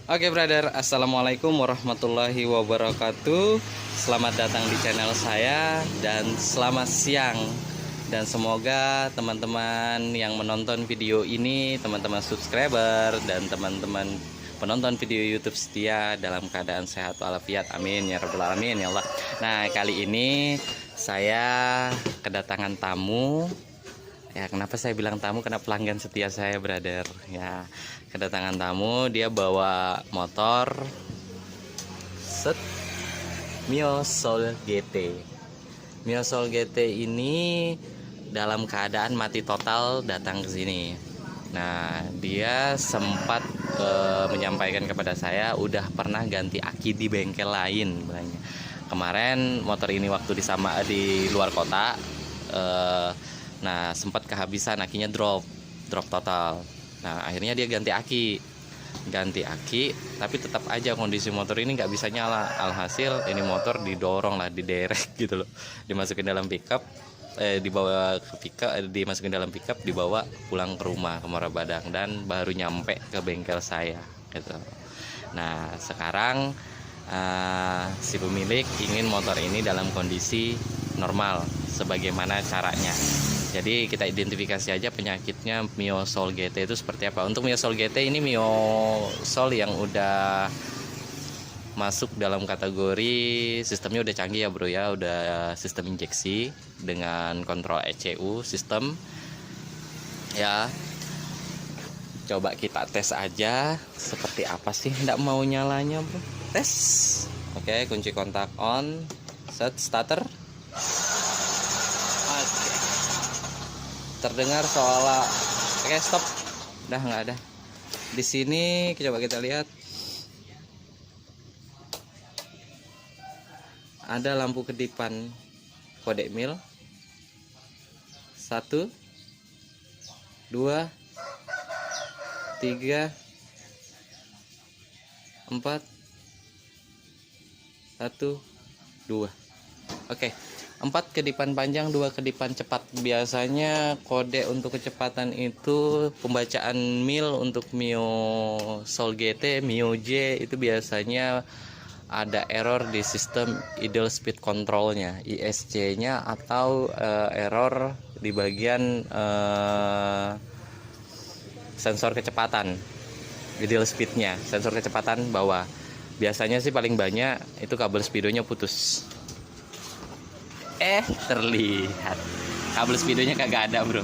Oke brother, assalamualaikum warahmatullahi wabarakatuh. Selamat datang di channel saya dan selamat siang. Dan semoga teman-teman yang menonton video ini, teman-teman subscriber dan teman-teman penonton video YouTube setia dalam keadaan sehat walafiat. Amin ya rabbal alamin ya Allah. Nah, kali ini saya kedatangan tamu. Ya, kenapa saya bilang tamu? Karena pelanggan setia saya, brother. Ya, kedatangan tamu, dia bawa motor set Mio Soul GT. Mio Soul GT ini dalam keadaan mati total datang ke sini. Nah, dia sempat menyampaikan kepada saya udah pernah ganti aki di bengkel lain, bilangnya. Kemarin motor ini waktu di luar kota, nah sempat kehabisan, akinya drop total. Nah akhirnya dia ganti aki, tapi tetap aja kondisi motor ini nggak bisa nyala. Alhasil ini motor didorong lah, diderek gitu loh, dimasukin dalam pickup, dimasukin dalam pickup, dibawa pulang ke rumah ke Muara Badang, dan baru nyampe ke bengkel saya gitu. Nah sekarang si pemilik ingin motor ini dalam kondisi normal sebagaimana caranya. Jadi kita identifikasi aja penyakitnya Mio Soul GT itu seperti apa. Untuk Mio Soul GT ini Mio Soul yang udah masuk dalam kategori sistemnya udah canggih ya bro ya, udah sistem injeksi dengan kontrol ECU sistem ya. Coba kita tes aja seperti apa sih, nggak mau nyalanya bro. Tes. Oke, kunci kontak on, set starter. Terdengar seolah oke stop, udah nggak ada. Di sini coba kita lihat ada lampu kedipan kode mil 1 2 3 4 1 2. Oke. 4 kedipan panjang, 2 kedipan cepat. Biasanya kode untuk kecepatan itu pembacaan mil untuk Mio Soul GT, Mio J itu biasanya ada error di sistem idle speed controlnya, ISC-nya, atau error di bagian sensor kecepatan, idle speednya, sensor kecepatan bawah. Biasanya sih paling banyak itu kabel speedonya putus. Terlihat kabel speedonya kagak ada bro.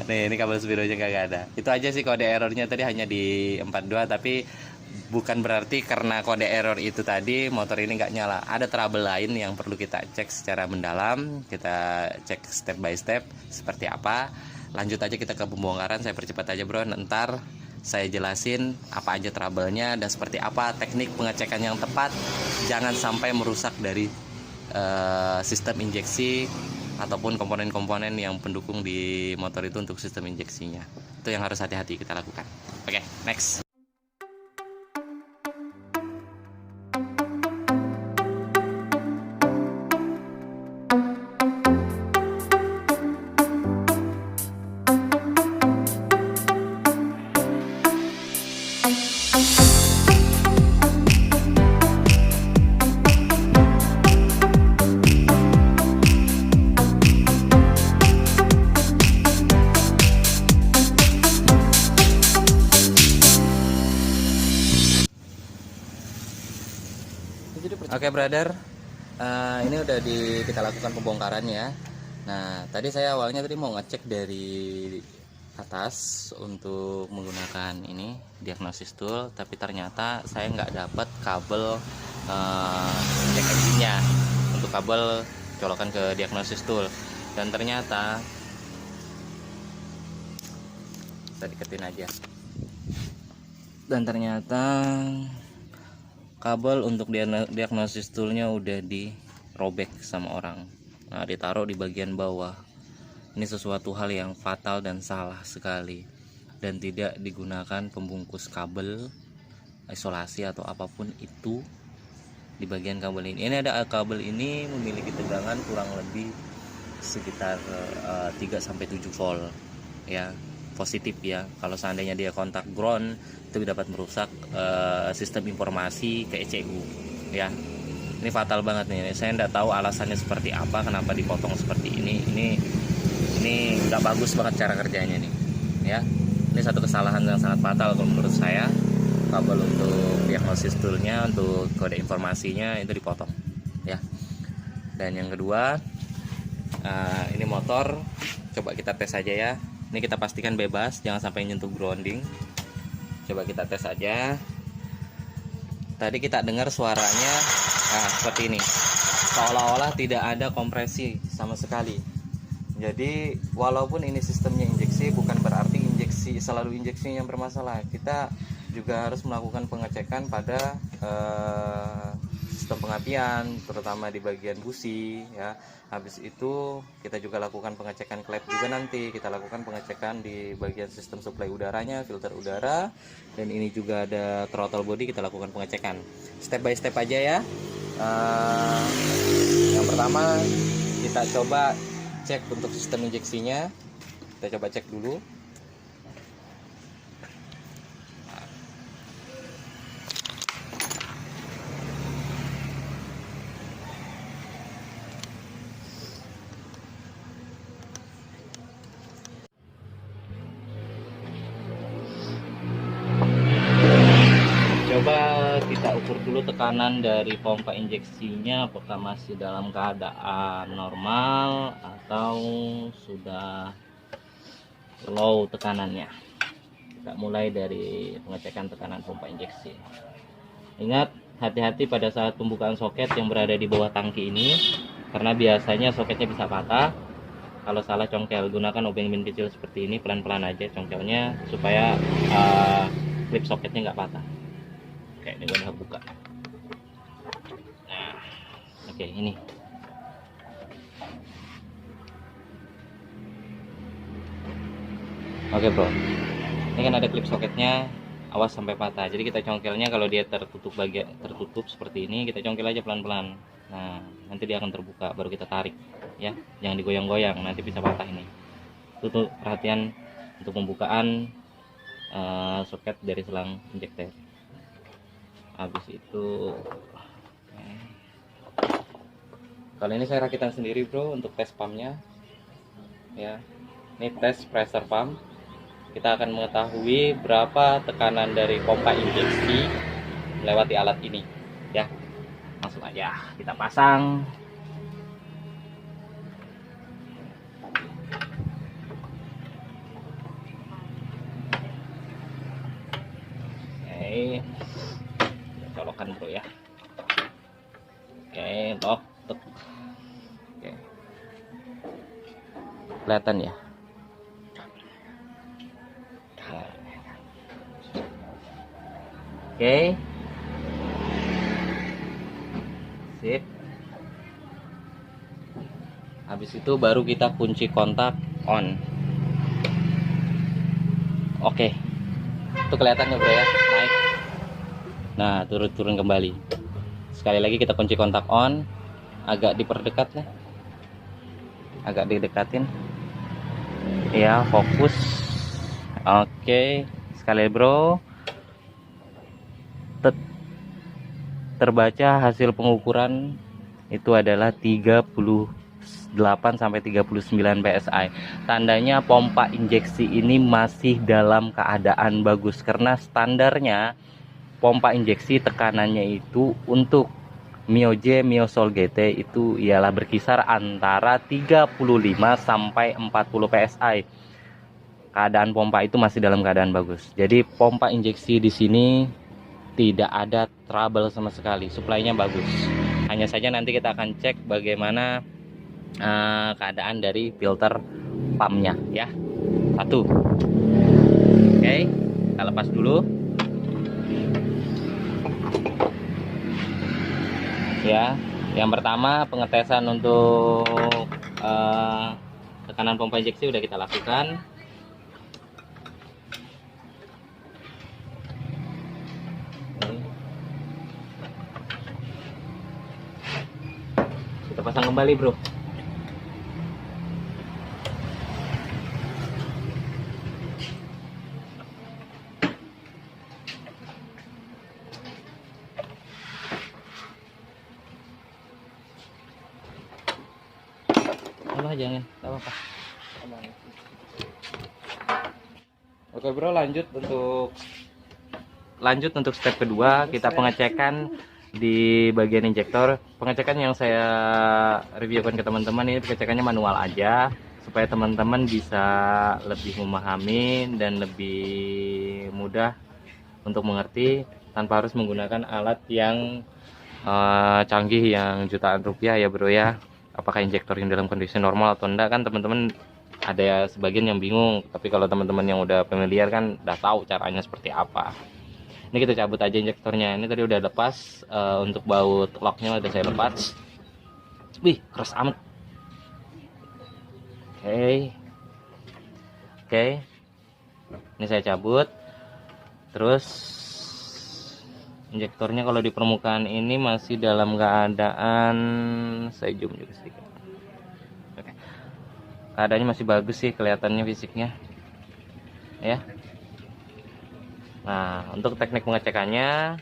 Nih, ini kabel speedonya kagak ada. Itu aja sih kode errornya tadi, hanya di 42. Tapi bukan berarti karena kode error itu tadi motor ini nggak nyala. Ada trouble lain yang perlu kita cek secara mendalam. Kita cek step by step seperti apa. Lanjut aja kita ke pembongkaran. Saya percepat aja bro, ntar saya jelasin apa aja trouble-nya dan seperti apa teknik pengecekan yang tepat. Jangan sampai merusak dari sistem injeksi ataupun komponen-komponen yang pendukung di motor itu untuk sistem injeksinya. Itu yang harus hati-hati kita lakukan. Oke, next. Oke brother, ini udah kita lakukan pembongkaran ya. Nah tadi saya awalnya mau ngecek dari atas untuk menggunakan ini diagnosis tool, tapi ternyata saya nggak dapat kabel cek engine-nya untuk kabel colokan ke diagnosis tool, dan ternyata kita deketin aja, dan ternyata kabel untuk diagnosis toolnya udah dirobek sama orang. Nah, ditaruh di bagian bawah. Ini sesuatu hal yang fatal dan salah sekali, dan tidak digunakan pembungkus kabel isolasi atau apapun itu di bagian kabel ini. Ini ada kabel ini memiliki tegangan kurang lebih sekitar 3-7 volt ya. positif ya. Kalau seandainya dia kontak ground, itu dapat merusak sistem informasi ke ECU ya. Ini fatal banget nih. Saya tidak tahu alasannya seperti apa, kenapa dipotong seperti ini. Ini nggak bagus banget cara kerjanya nih ya. Ini satu kesalahan yang sangat fatal kalau menurut saya. Kabel untuk diagnosis toolnya, untuk kode informasinya itu dipotong ya. Dan yang kedua, ini motor, coba kita tes aja ya. Ini kita pastikan bebas, jangan sampai nyentuh grounding. Coba kita tes aja. Tadi kita dengar suaranya seperti ini, seolah-olah tidak ada kompresi sama sekali. Jadi walaupun ini sistemnya injeksi, bukan berarti selalu injeksi yang bermasalah. Kita juga harus melakukan pengecekan pada sistem pengapian, terutama di bagian busi ya. Habis itu kita juga lakukan pengecekan klep juga, nanti kita lakukan pengecekan di bagian sistem suplai udaranya, filter udara, dan ini juga ada throttle body, kita lakukan pengecekan step by step aja ya. Yang pertama kita coba cek untuk sistem injeksinya, kita coba cek dulu. Coba kita ukur dulu tekanan dari pompa injeksinya, apakah masih dalam keadaan normal atau sudah low tekanannya. Kita mulai dari pengecekan tekanan pompa injeksi. Ingat, hati-hati pada saat pembukaan soket yang berada di bawah tangki ini, karena biasanya soketnya bisa patah. Kalau salah congkel, gunakan obeng bin kecil seperti ini, pelan-pelan aja congkelnya supaya klip soketnya nggak patah. Oke, ini udah buka. Nah, oke, ini. Oke bro, ini kan ada klip soketnya, awas sampai patah. Jadi kita congkelnya kalau dia tertutup seperti ini, kita congkel aja pelan-pelan. Nah, nanti dia akan terbuka, baru kita tarik ya. Jangan digoyang-goyang, nanti bisa patah ini. Itu tuh perhatian untuk pembukaan soket dari selang injektor. Habis itu kali ini saya rakitan sendiri bro untuk tes pumpnya ya. Ini tes pressure pump, kita akan mengetahui berapa tekanan dari pompa injeksi melewati alat ini ya. Langsung aja kita pasang. Oke, colokan bro ya. Oke, lock. Oke, kelihatan ya. Oke, sip. Habis itu baru kita kunci kontak on. Oke, itu kelihatannya bro ya, naik. Nah, turun kembali. Sekali lagi kita kunci kontak on, agak diperdekat lah, agak didekatin ya, fokus. Oke, sekali bro, terbaca hasil pengukuran itu adalah 38 sampai 39 PSI. Tandanya pompa injeksi ini masih dalam keadaan bagus, karena standarnya pompa injeksi tekanannya itu untuk Mio J, Mio Sol GT itu ialah berkisar antara 35 sampai 40 PSI. Keadaan pompa itu masih dalam keadaan bagus. Jadi pompa injeksi di sini tidak ada trouble sama sekali, suplainya bagus. Hanya saja nanti kita akan cek bagaimana keadaan dari filter pumpnya ya. Satu. Oke, kita lepas dulu. Ya, yang pertama pengetesan untuk tekanan pompa injeksi udah kita lakukan. Kita pasang kembali bro. aja nih, nggak apa-apa. Oke bro, lanjut untuk step kedua, kita pengecekan di bagian injektor. Pengecekan yang saya reviewkan ke teman-teman ini pengecekannya manual aja, supaya teman-teman bisa lebih memahami dan lebih mudah untuk mengerti tanpa harus menggunakan alat yang canggih yang jutaan rupiah ya bro ya. Apakah injektor yang dalam kondisi normal atau enggak kan teman-teman ada sebagian yang bingung, tapi kalau teman-teman yang udah familiar kan udah tahu caranya seperti apa. Ini kita cabut aja injektornya. Ini tadi udah lepas, untuk baut locknya udah saya lepas. Wih, keras amat. Oke. Ini saya cabut. Terus injektornya kalau di permukaan ini masih dalam keadaan, saya zoom juga sedikit. Oke. Keadaannya masih bagus sih kelihatannya fisiknya. Ya. Nah, untuk teknik pengecekannya,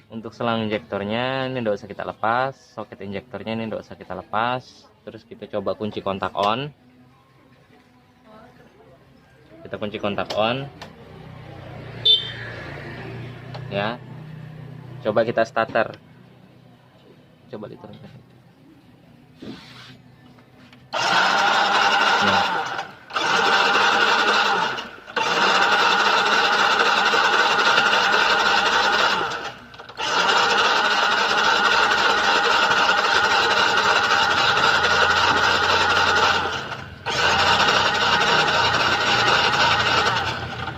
untuk selang injektornya ini tidak usah kita lepas, soket injektornya ini tidak usah kita lepas. Terus kita coba kunci kontak on. Kita kunci kontak on. Ya. Coba kita starter. Coba diturunkan. Nah.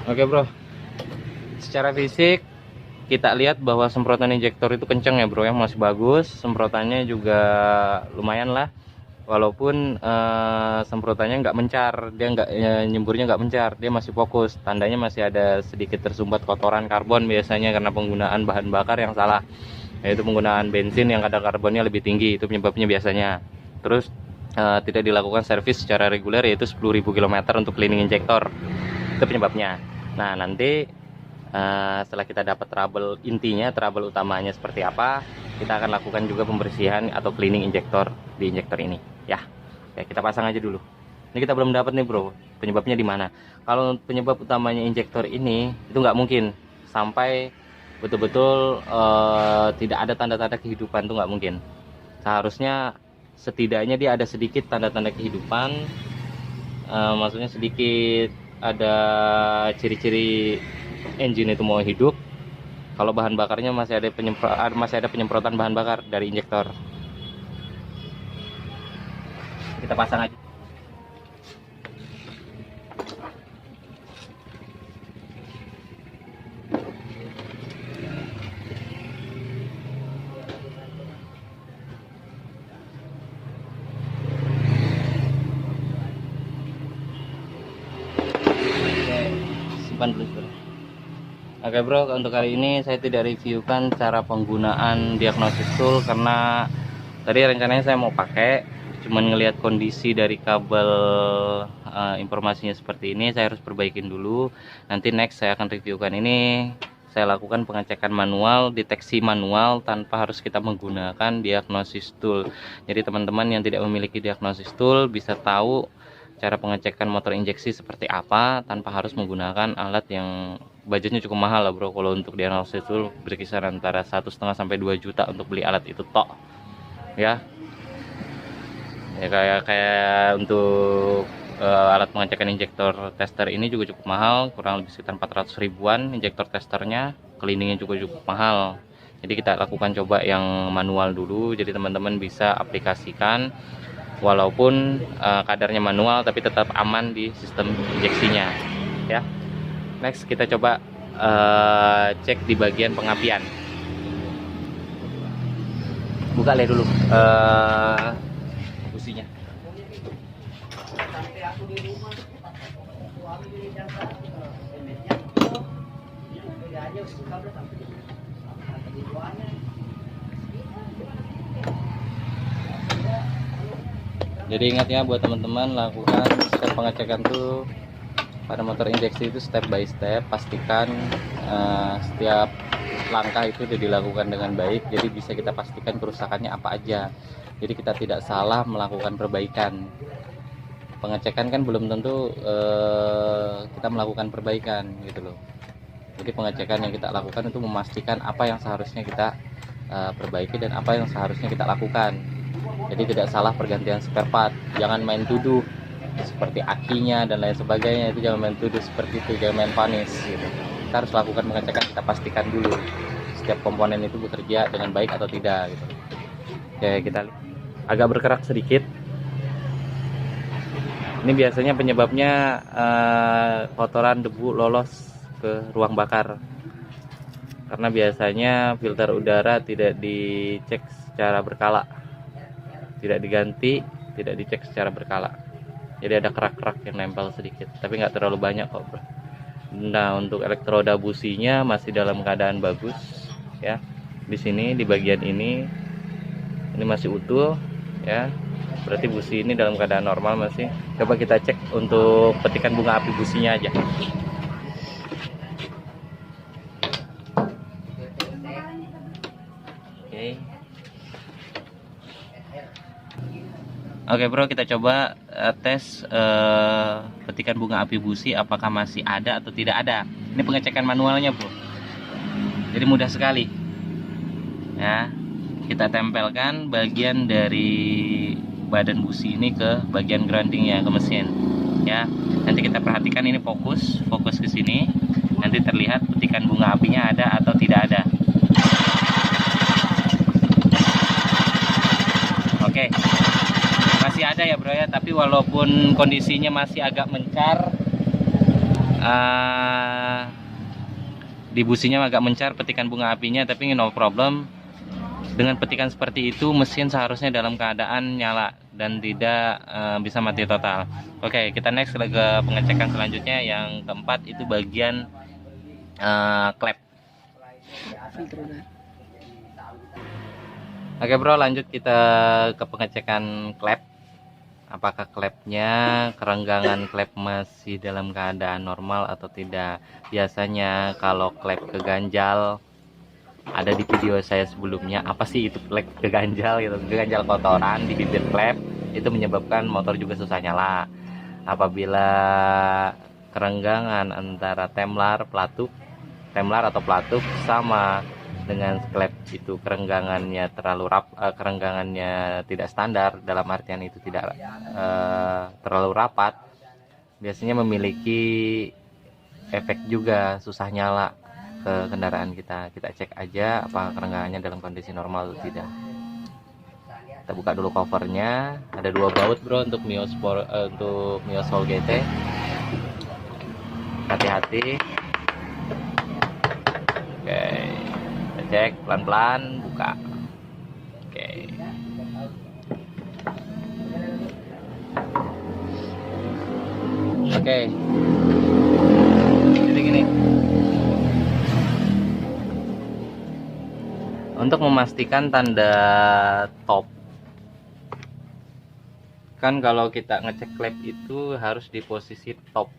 Oke bro, secara fisik kita lihat bahwa semprotan injektor itu kenceng ya bro ya, masih bagus, semprotannya juga lumayan lah, walaupun semprotannya nggak mencar, dia nggak nyemburnya nggak mencar, dia masih fokus, tandanya masih ada sedikit tersumbat kotoran karbon biasanya karena penggunaan bahan bakar yang salah, yaitu penggunaan bensin yang kadar karbonnya lebih tinggi, itu penyebabnya biasanya. Terus tidak dilakukan servis secara reguler, yaitu 10.000 km untuk cleaning injektor, itu penyebabnya. Nah nanti setelah kita dapat trouble intinya, trouble utamanya seperti apa, kita akan lakukan juga pembersihan atau cleaning injektor di injektor ini ya. Oke, kita pasang aja dulu. Ini kita belum dapat nih bro, penyebabnya di mana. Kalau penyebab utamanya injektor ini itu nggak mungkin sampai betul-betul tidak ada tanda-tanda kehidupan, itu nggak mungkin. Seharusnya setidaknya dia ada sedikit tanda-tanda kehidupan, maksudnya sedikit ada ciri-ciri engine itu mau hidup. Kalau bahan bakarnya masih ada penyemprotan bahan bakar dari injektor. Kita pasang aja. Simpan dulu bro. Oke bro, untuk kali ini saya tidak reviewkan cara penggunaan diagnosis tool karena tadi rencananya saya mau pakai, cuman ngelihat kondisi dari kabel informasinya seperti ini, saya harus perbaikin dulu. Nanti next saya akan reviewkan ini, saya lakukan pengecekan manual, deteksi manual tanpa harus kita menggunakan diagnosis tool. Jadi teman-teman yang tidak memiliki diagnosis tool bisa tahu cara pengecekan motor injeksi seperti apa tanpa harus menggunakan alat yang budgetnya cukup mahal lah bro. Kalau untuk diagnosis tool berkisar antara 1,5 sampai 2 juta untuk beli alat itu tok ya. Ya kayak untuk alat pengecekan injektor tester ini juga cukup mahal, kurang lebih sekitar 400 ribuan injektor testernya, cleaningnya juga cukup mahal. Jadi kita lakukan coba yang manual dulu, jadi teman-teman bisa aplikasikan walaupun kadarnya manual tapi tetap aman di sistem injeksinya ya. Next kita coba cek di bagian pengapian. Buka le dulu businya. Jadi ingat ya buat teman-teman, lakukan step pengecekan tuh pada motor injeksi itu step by step, pastikan setiap langkah itu sudah dilakukan dengan baik, jadi bisa kita pastikan kerusakannya apa aja. Jadi kita tidak salah melakukan perbaikan. Pengecekan kan belum tentu kita melakukan perbaikan gitu loh. Jadi pengecekan yang kita lakukan itu memastikan apa yang seharusnya kita perbaiki dan apa yang seharusnya kita lakukan. Jadi tidak salah pergantian spare part. Jangan main tuduh seperti akinya dan lain sebagainya, itu jangan main tuduh seperti itu, jangan main panis gitu. Kita harus lakukan pengecekan, kita pastikan dulu setiap komponen itu bekerja dengan baik atau tidak gitu. Oke, kita agak bergerak sedikit. Ini biasanya penyebabnya kotoran debu lolos ke ruang bakar, karena biasanya filter udara tidak dicek secara berkala, tidak diganti, tidak dicek secara berkala. Jadi ada kerak-kerak yang nempel sedikit, tapi nggak terlalu banyak kok bro. Nah, untuk elektroda businya masih dalam keadaan bagus ya. Di sini di bagian ini masih utuh ya, berarti busi ini dalam keadaan normal masih. Coba kita cek untuk petikan bunga api businya aja. Oke bro, kita coba tes petikan bunga api busi apakah masih ada atau tidak ada. Ini pengecekan manualnya bro, jadi mudah sekali ya. Kita tempelkan bagian dari badan busi ini ke bagian groundingnya, ke mesin ya. Nanti kita perhatikan ini fokus ke sini, nanti terlihat petikan bunga apinya ada atau tidak ada. Oke, masih ada ya bro ya, tapi walaupun kondisinya masih agak mencar, di businya agak mencar petikan bunga apinya, tapi no problem. Dengan petikan seperti itu mesin seharusnya dalam keadaan nyala dan tidak bisa mati total. Oke, kita next ke pengecekan selanjutnya. Yang keempat itu bagian klep. Oke bro, lanjut kita ke pengecekan klep. Apakah klepnya, kerenggangan klep masih dalam keadaan normal atau tidak. Biasanya kalau klep keganjal, ada di video saya sebelumnya, apa sih itu klep keganjal gitu, keganjal kotoran di bibir klep, itu menyebabkan motor juga susah nyala. Apabila kerenggangan antara temlar atau pelatuk sama dengan klep itu kerenggangannya kerenggangannya tidak standar, dalam artian itu tidak terlalu rapat, biasanya memiliki efek juga susah nyala ke kendaraan kita. Kita cek aja apa kerenggangannya dalam kondisi normal atau tidak. Kita buka dulu covernya. Ada 2 baut bro untuk Mio Soul GT. Hati-hati. Oke, kita cek pelan-pelan, buka. Oke. Oke. Jadi gini. Untuk memastikan tanda top, kan kalau kita ngecek klep itu harus di posisi top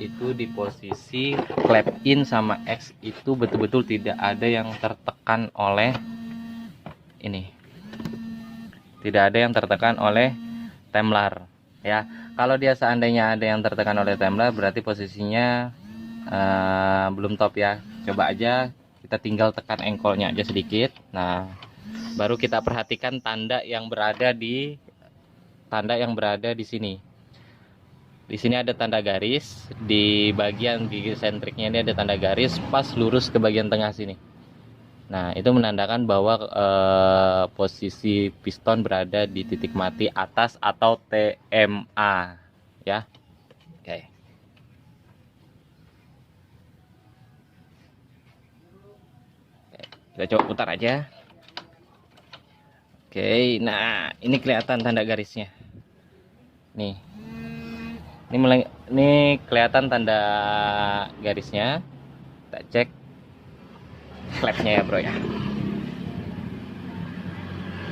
itu di posisi klep in sama X itu betul-betul tidak ada yang tertekan oleh ini, tidak ada yang tertekan oleh temlar ya. Kalau dia seandainya ada yang tertekan oleh temlar, berarti posisinya belum top ya. Coba aja kita tinggal tekan engkolnya aja sedikit. Nah, baru kita perhatikan tanda yang berada di sini. Di sini ada tanda garis, di bagian gigi sentriknya ini ada tanda garis pas lurus ke bagian tengah sini. Nah, itu menandakan bahwa posisi piston berada di titik mati atas atau TMA ya. Oke. Kita coba putar aja. Oke, nah ini kelihatan tanda garisnya. Nih. Ini kelihatan tanda garisnya. Kita cek klepnya ya, bro ya.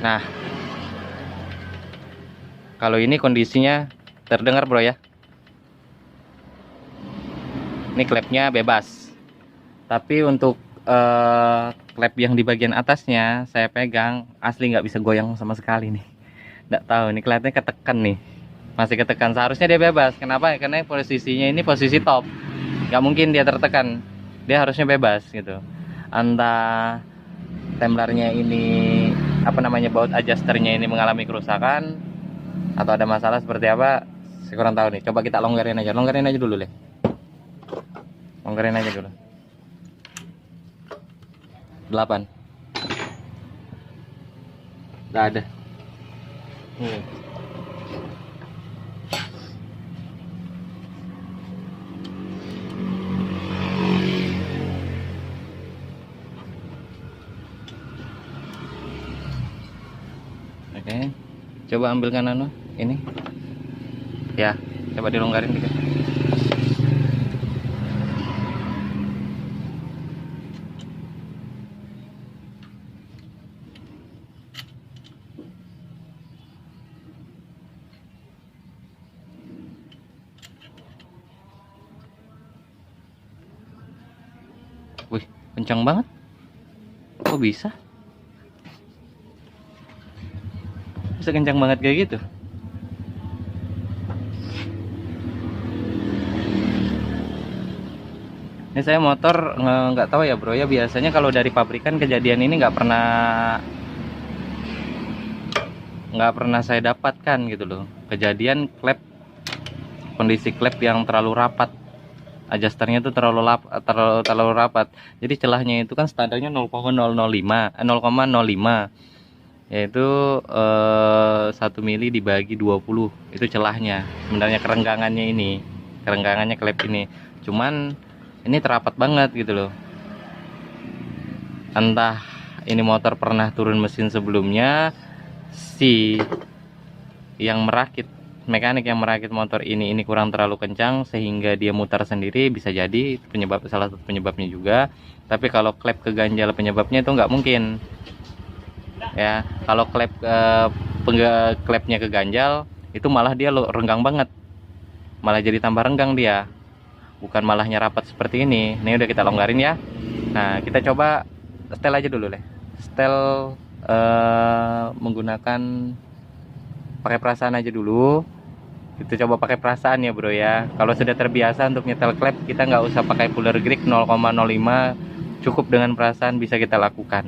Nah. Kalau ini kondisinya terdengar, bro ya. Ini klepnya bebas. Tapi untuk klep yang di bagian atasnya saya pegang asli nggak bisa goyang sama sekali nih. Nggak tahu nih, kelihatannya ketekan nih, masih ketekan. Seharusnya dia bebas. Kenapa? Karena posisinya ini posisi top, nggak mungkin dia tertekan, dia harusnya bebas gitu. Entah templernya ini apa namanya, baut adjusternya ini mengalami kerusakan atau ada masalah seperti apa, saya kurang tahu nih. Coba kita longgarin aja dulu deh, longgarin aja dulu. 8 nggak ada. Oke, coba ambilkan ini ya, coba dilonggarin dikit. Wih, kencang banget. Kok bisa? Bisa kencang banget kayak gitu? Ini saya motor nggak tahu ya bro ya, biasanya kalau dari pabrikan kejadian ini nggak pernah saya dapatkan gitu loh. Kejadian klep, kondisi klep yang terlalu rapat, adjusternya itu terlalu rapat. Jadi celahnya itu kan standarnya 0,005, yaitu 1 mili dibagi 20, itu celahnya. Sebenarnya kerenggangannya klep ini. Cuman ini terapat banget gitu loh. Entah ini motor pernah turun mesin sebelumnya, si yang merakit, mekanik yang merakit motor ini kurang terlalu kencang sehingga dia mutar sendiri, bisa jadi penyebab, salah satu penyebabnya juga. Tapi kalau klep keganjal penyebabnya itu nggak mungkin ya. Kalau klepnya keganjal itu malah dia renggang banget, malah jadi tambah renggang dia, bukan malahnya rapat seperti ini. Ini udah kita longgarin ya. Nah, kita coba setel aja dulu deh. Setel menggunakan pakai perasaan aja dulu. Kita coba pakai perasaan ya bro ya. Kalau sudah terbiasa untuk nyetel klep, kita nggak usah pakai puller grip 0,05, cukup dengan perasaan bisa kita lakukan.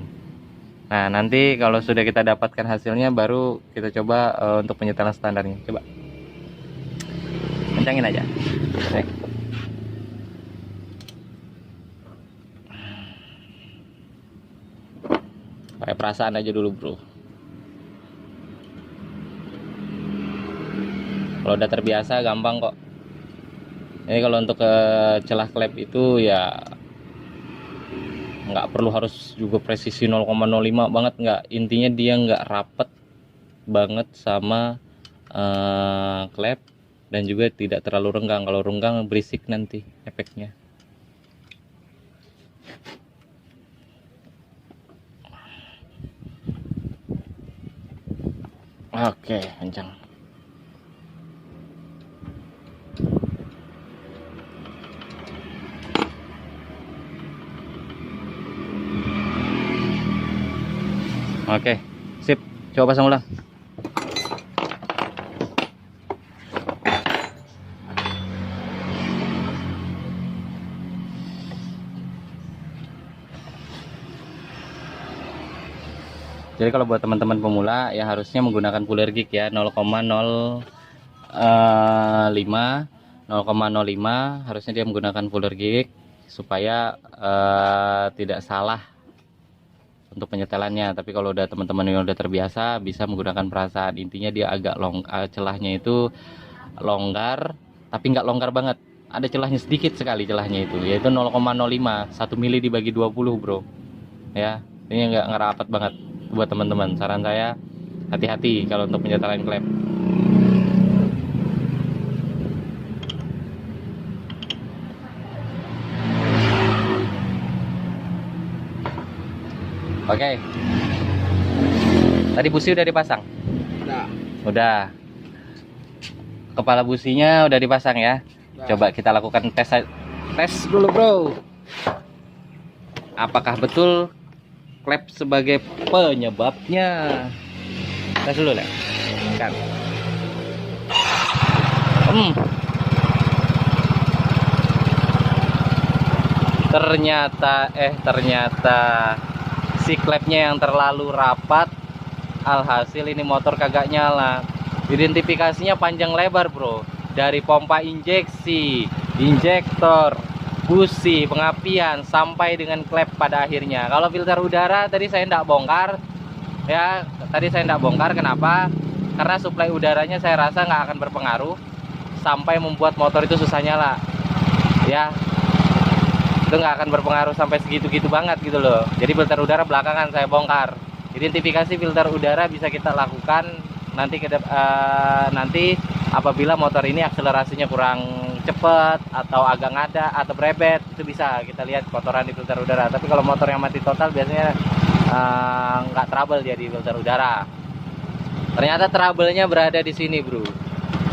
Nah, nanti kalau sudah kita dapatkan hasilnya, baru kita coba untuk penyetelan standarnya. Coba kencangin aja. Oke. Pakai perasaan aja dulu bro. Kalau udah terbiasa gampang kok. Ini kalau untuk celah klep itu ya nggak perlu harus juga presisi 0,05 banget, nggak. Intinya dia nggak rapet banget sama klep, dan juga tidak terlalu renggang. Kalau renggang berisik nanti efeknya. Oke, kencang. Oke, sip. Coba pasang ulang. Jadi kalau buat teman-teman pemula ya harusnya menggunakan puller gig ya, 0,05 harusnya dia menggunakan puller gig supaya tidak salah untuk penyetelannya. Tapi kalau udah teman-teman yang udah terbiasa, bisa menggunakan perasaan. Intinya dia agak celahnya itu longgar, tapi nggak longgar banget. Ada celahnya sedikit sekali, celahnya itu yaitu 0,05, 1 mili dibagi 20 bro ya. Ini nggak ngerapat banget. Buat teman-teman, saran saya hati-hati kalau untuk penyetelan klep. Oke. Tadi busi udah dipasang? Udah. Kepala businya udah dipasang ya? Coba kita lakukan tes dulu bro. Apakah betul klep sebagai penyebabnya? Tes dulu lah. perlihatkan. Ternyata si klepnya yang terlalu rapat, alhasil ini motor kagak nyala. Identifikasinya panjang lebar bro, dari pompa injeksi, injektor, busi, pengapian, sampai dengan klep pada akhirnya. Kalau filter udara tadi saya tidak bongkar ya, kenapa? Karena suplai udaranya saya rasa nggak akan berpengaruh sampai membuat motor itu susah nyala ya. Itu nggak akan berpengaruh sampai segitu-gitu banget gitu loh. Jadi filter udara belakangan saya bongkar. Identifikasi filter udara bisa kita lakukan nanti apabila motor ini akselerasinya kurang cepat atau agak ngada atau berebet, itu bisa kita lihat kotoran di filter udara. Tapi kalau motor yang mati total biasanya nggak trouble dia di filter udara. Ternyata trouble-nya berada di sini bro.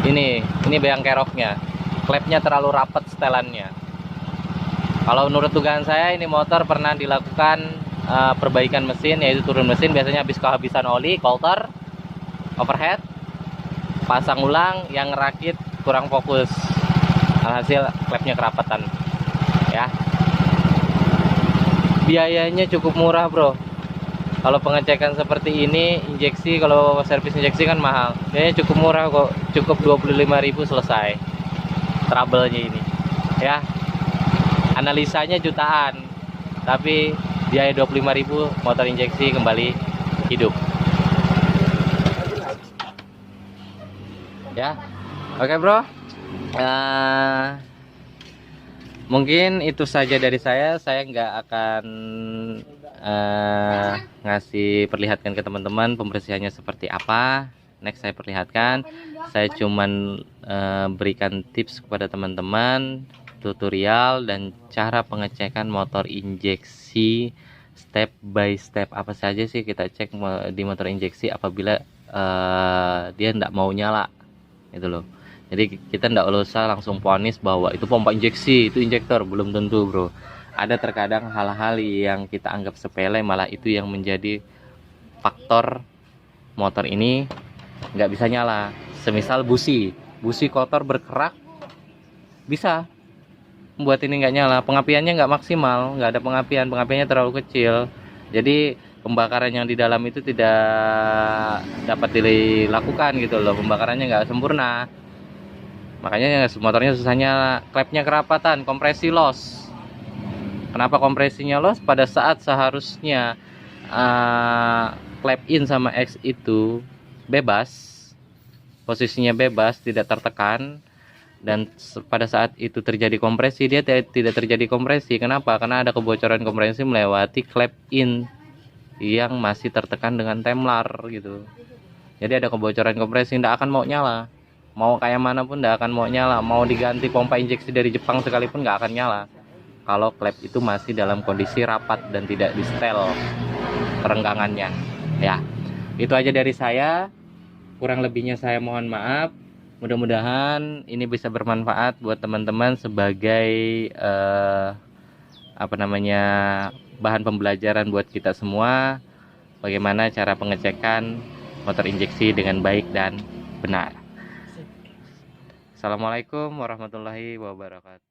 Ini bayang keroknya, klepnya terlalu rapat setelannya. Kalau menurut dugaan saya ini motor pernah dilakukan perbaikan mesin, yaitu turun mesin, biasanya habis kehabisan oli, coulter, overhead, pasang ulang, yang ngerakit kurang fokus, alhasil klepnya kerapatan ya. Biayanya cukup murah bro. Kalau pengecekan seperti ini, injeksi, kalau servis injeksi kan mahal, biayanya cukup murah kok, cukup 25.000 selesai trouble-nya ini ya. Analisanya jutaan, tapi biaya 25.000 motor injeksi kembali hidup ya. Oke bro, mungkin itu saja dari saya nggak akan ngasih perlihatkan ke teman-teman pembersihannya seperti apa. Next saya perlihatkan, saya cuman berikan tips kepada teman-teman, tutorial dan cara pengecekan motor injeksi step by step. Apa saja sih kita cek di motor injeksi apabila dia tidak mau nyala itu loh. Jadi kita tidak usah langsung vonis bahwa itu pompa injeksi, itu injektor, belum tentu bro. Ada terkadang hal-hal yang kita anggap sepele, malah itu yang menjadi faktor motor ini nggak bisa nyala. Semisal busi kotor berkerak, bisa membuat ini nggak nyala. Pengapiannya nggak maksimal, nggak ada pengapiannya terlalu kecil, jadi pembakaran yang di dalam itu tidak dapat dilakukan gitu loh. Pembakarannya nggak sempurna, makanya motornya susah nyala. Klepnya kerapatan, kompresi loss. Kenapa kompresinya loss? Pada saat seharusnya klep in sama X itu bebas, posisinya bebas, tidak tertekan, dan pada saat itu terjadi kompresi, dia tidak terjadi kompresi. Kenapa? Karena ada kebocoran kompresi melewati klep in yang masih tertekan dengan temlar gitu. Jadi ada kebocoran kompresi, tidak akan mau nyala. Mau kayak mana pun tidak akan mau nyala. Mau diganti pompa injeksi dari Jepang sekalipun nggak akan nyala kalau klep itu masih dalam kondisi rapat dan tidak di setel perenggangannya ya. Itu aja dari saya, kurang lebihnya saya mohon maaf. Mudah-mudahan ini bisa bermanfaat buat teman-teman sebagai bahan pembelajaran buat kita semua, bagaimana cara pengecekan motor injeksi dengan baik dan benar. Assalamualaikum warahmatullahi wabarakatuh.